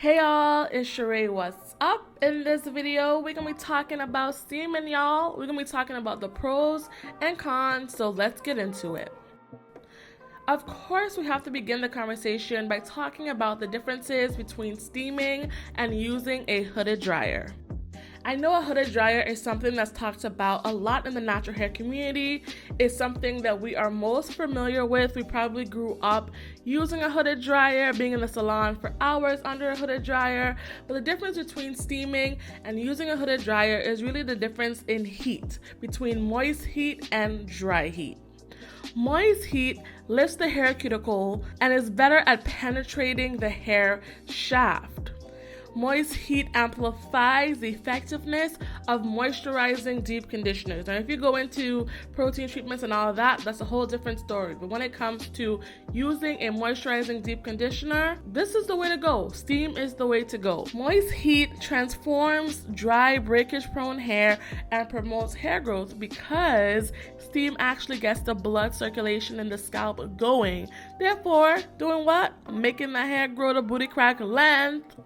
Hey y'all, it's Sheree. What's up? In this video, we're gonna be talking about steaming, y'all. We're gonna be talking about the pros and cons, so let's get into it. Of course, we have to begin the conversation by talking about the differences between steaming and using a hooded dryer. I know a hooded dryer is something that's talked about a lot in the natural hair community. It's something that we are most familiar with. We probably grew up using a hooded dryer, being in the salon for hours under a hooded dryer. But the difference between steaming and using a hooded dryer is really the difference in heat between moist heat and dry heat. Moist heat lifts the hair cuticle and is better at penetrating the hair shaft. Moist heat amplifies the effectiveness of moisturizing deep conditioners. And if you go into protein treatments and all of that, that's a whole different story. But when it comes to using a moisturizing deep conditioner, this is the way to go. Steam is the way to go. Moist heat transforms dry, breakage-prone hair and promotes hair growth because steam actually gets the blood circulation in the scalp going. Therefore, doing what? Making the hair grow to booty crack length.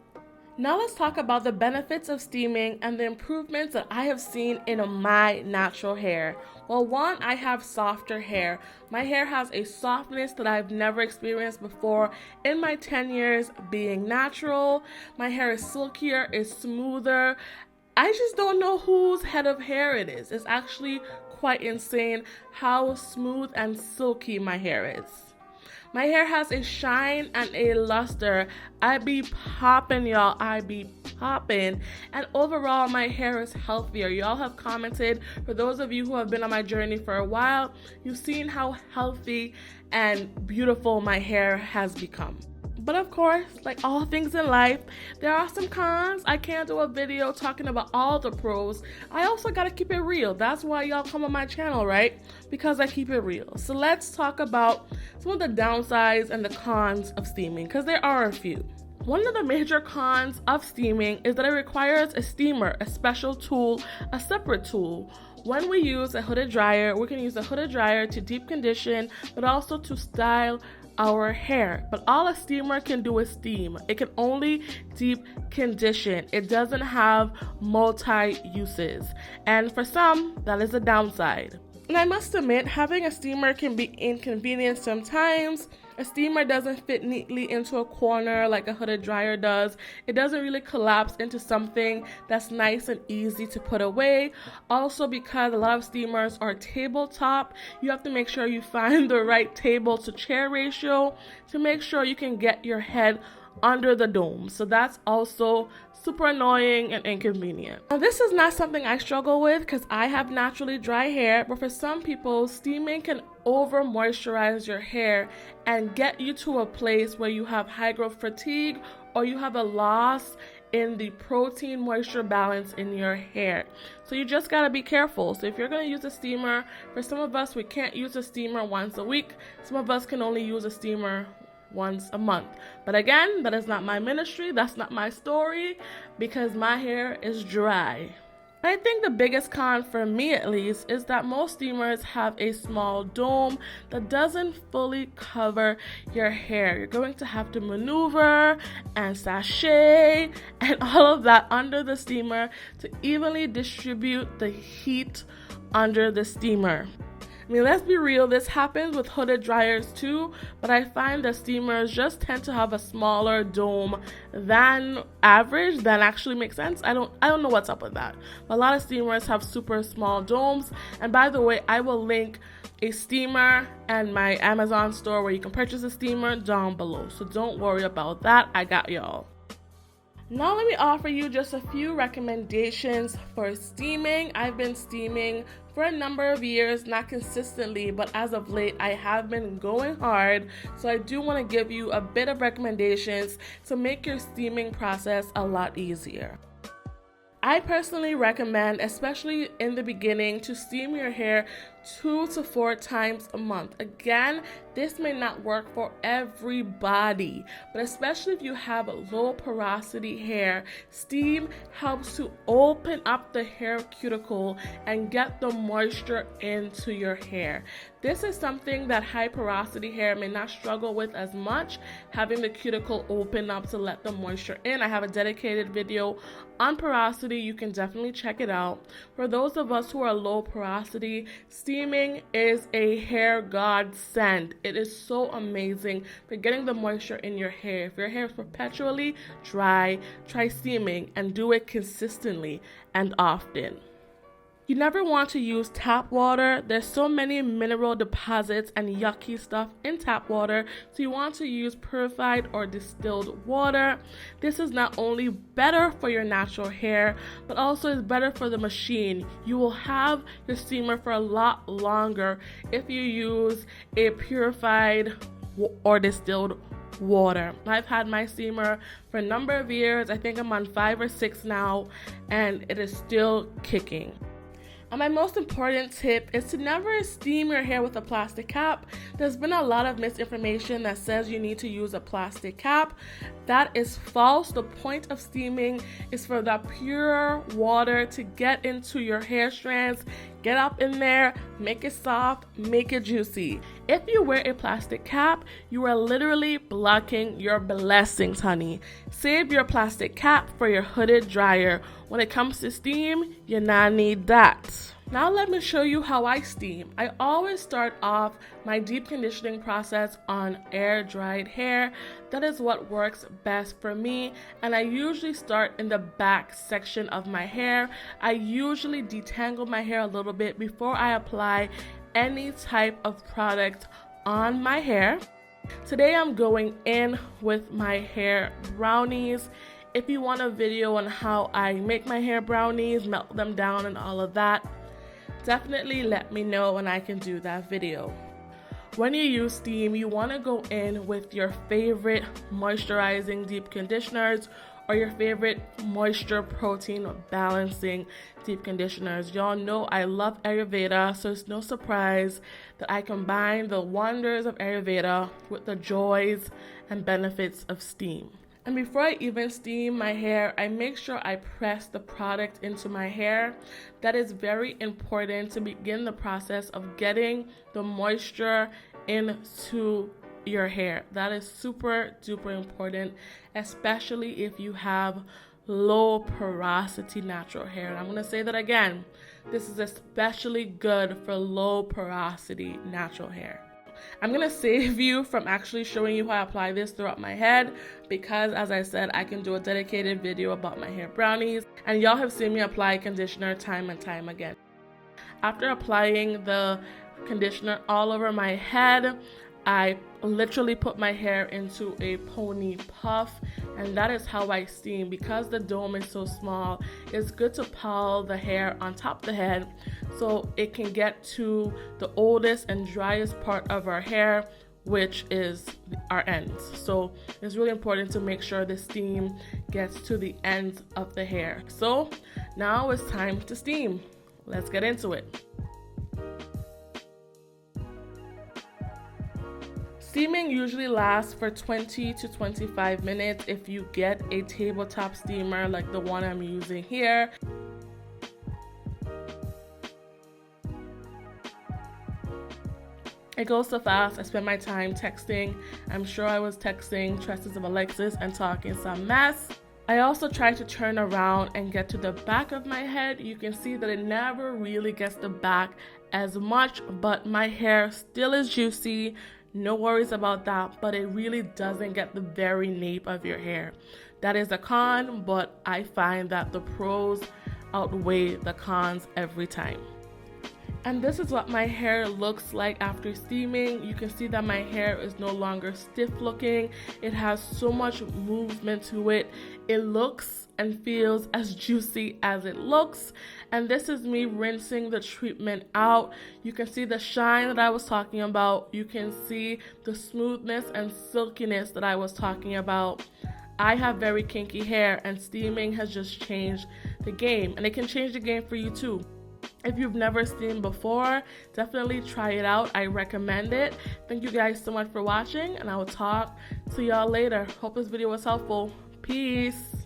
Now let's talk about the benefits of steaming and the improvements that I have seen in my natural hair. Well, one, I have softer hair. My hair has a softness that I've never experienced before in my 10 years being natural. My hair is silkier, is smoother. I just don't know whose head of hair it is. It's actually quite insane how smooth and silky my hair is. My hair has a shine and a luster. I be popping, y'all. I be popping. And overall, my hair is healthier. Y'all have commented, for those of you who have been on my journey for a while, you've seen how healthy and beautiful my hair has become. But of course, like all things in life, there are some cons. I can't do a video talking about all the pros. I also gotta keep it real. That's why y'all come on my channel, right? Because I keep it real. So let's talk about some of the downsides and the cons of steaming, because there are a few. One of the major cons of steaming is that it requires a steamer, a special tool, a separate tool. When we use a hooded dryer, we can use a hooded dryer to deep condition, but also to style our hair. But all a steamer can do is steam. It can only deep condition. It doesn't have multi-uses. And for some, that is a downside. And I must admit, having a steamer can be inconvenient sometimes. A steamer doesn't fit neatly into a corner like a hooded dryer does. It doesn't really collapse into something that's nice and easy to put away. Also, because a lot of steamers are tabletop, you have to make sure you find the right table to chair ratio to make sure you can get your head under the dome. So that's also super annoying and inconvenient. Now, this is not something I struggle with because I have naturally dry hair, but for some people, steaming can over moisturize your hair and get you to a place where you have high growth fatigue or you have a loss in the protein moisture balance in your hair. So you just gotta be careful. So if you're gonna use a steamer, for some of us, we can't use a steamer once a week. Some of us can only use a steamer once a month. But again, that is not my ministry. That's not my story because my hair is dry. I think the biggest con for me at least is that most steamers have a small dome that doesn't fully cover your hair. You're going to have to maneuver and sachet and all of that under the steamer to evenly distribute the heat under the steamer. I mean, let's be real, this happens with hooded dryers too, but I find that steamers just tend to have a smaller dome than average. That actually makes sense. I don't know what's up with that. But a lot of steamers have super small domes. And by the way, I will link a steamer and my Amazon store where you can purchase a steamer down below. So don't worry about that. I got y'all. Now let me offer you just a few recommendations for steaming. I've been steaming for a number of years, not consistently, but as of late I have been going hard. So I do want to give you a bit of recommendations to make your steaming process a lot easier. I personally recommend, especially in the beginning, to steam your hair 2 to 4 times a month. Again, this may not work for everybody, but especially if you have low porosity hair, steam helps to open up the hair cuticle and get the moisture into your hair. This is something that high porosity hair may not struggle with as much, having the cuticle open up to let the moisture in. I have a dedicated video on porosity. You can definitely check it out. For those of us who are low porosity, steaming is a hair godsend. It is so amazing for getting the moisture in your hair. If your hair is perpetually dry, try steaming and do it consistently and often. You never want to use tap water. There's so many mineral deposits and yucky stuff in tap water, so you want to use purified or distilled water. This is not only better for your natural hair, but also is better for the machine. You will have your steamer for a lot longer if you use a purified or distilled water. I've had my steamer for a number of years. I think I'm on 5 or 6 now, and it is still kicking. And my most important tip is to never steam your hair with a plastic cap. There's been a lot of misinformation that says you need to use a plastic cap. That is false. The point of steaming is for that pure water to get into your hair strands, get up in there, make it soft, make it juicy. If you wear a plastic cap, you are literally blocking your blessings, honey. Save your plastic cap for your hooded dryer. When it comes to steam, you not need that. Now let me show you how I steam. I always start off my deep conditioning process on air dried hair. That is what works best for me, and I usually start in the back section of my hair. I usually detangle my hair a little bit before I apply any type of product on my hair. Today I'm going in with my hair brownies. If you want a video on how I make my hair brownies, melt them down and all of that, definitely let me know and I can do that video. When you use steam, you want to go in with your favorite moisturizing deep conditioners or your favorite moisture protein balancing deep conditioners. Y'all know I love Ayurveda, so it's no surprise that I combine the wonders of Ayurveda with the joys and benefits of steam. And before I even steam my hair, I make sure I press the product into my hair. That is very important to begin the process of getting the moisture into your hair. That is super duper important, especially if you have low porosity natural hair. And I'm going to say that again. This is especially good for low porosity natural hair. I'm going to save you from actually showing you how I apply this throughout my head because, as I said, I can do a dedicated video about my hair brownies, and y'all have seen me apply conditioner time and time again. After applying the conditioner all over my head, I literally put my hair into a pony puff, and that is how I steam. Because the dome is so small, it's good to pile the hair on top of the head so it can get to the oldest and driest part of our hair, which is our ends. So it's really important to make sure the steam gets to the ends of the hair. So now it's time to steam. Let's get into it. Steaming usually lasts for 20 to 25 minutes if you get a tabletop steamer like the one I'm using here. It goes so fast. I spend my time texting. I'm sure I was texting Tresses of Alexis and talking some mess. I also try to turn around and get to the back of my head. You can see that it never really gets the back as much, but my hair still is juicy. No worries about that, but it really doesn't get the very nape of your hair. That is a con, but I find that the pros outweigh the cons every time. And this is what my hair looks like after steaming. You can see that my hair is no longer stiff looking. It has so much movement to it. It looks and feels as juicy as it looks. And this is me rinsing the treatment out. You can see the shine that I was talking about. You can see the smoothness and silkiness that I was talking about. I have very kinky hair, and steaming has just changed the game. And it can change the game for you too. If you've never steamed before, definitely try it out. I recommend it. Thank you guys so much for watching, and I will talk to y'all later. Hope this video was helpful. Peace.